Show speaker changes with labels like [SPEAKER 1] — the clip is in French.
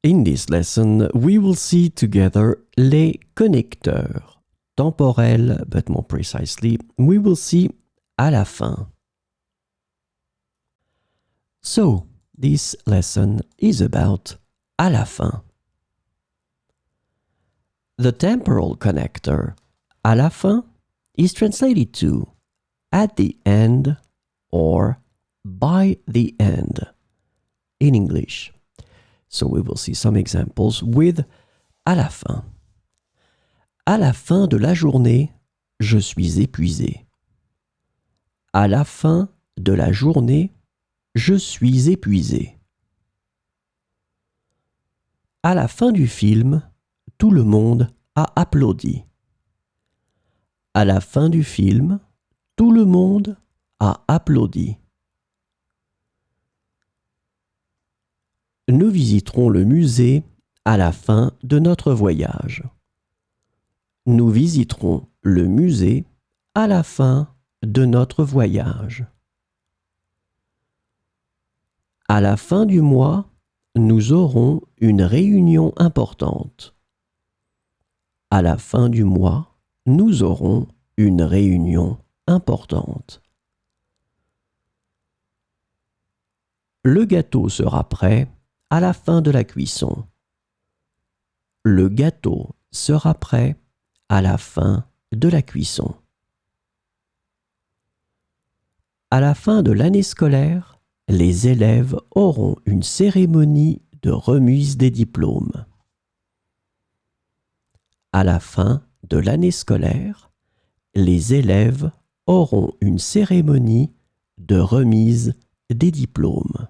[SPEAKER 1] In this lesson, we will see together les connecteurs. Temporel, but more precisely, we will see à la fin. So, this lesson is about à la fin. The temporal connector à la fin is translated to at the end or by the end in English. So we will see some examples with à la fin. À la fin de la journée, je suis épuisé. À la fin de la journée, je suis épuisé. À la fin du film, tout le monde a applaudi. À la fin du film, tout le monde a applaudi. Nous visiterons le musée à la fin de notre voyage. Nous visiterons le musée à la fin de notre voyage. À la fin du mois, nous aurons une réunion importante. À la fin du mois, nous aurons une réunion importante. Le gâteau sera prêt à la fin de la cuisson. Le gâteau sera prêt à la fin de la cuisson. À la fin de l'année scolaire, les élèves auront une cérémonie de remise des diplômes. À la fin de l'année scolaire, les élèves auront une cérémonie de remise des diplômes.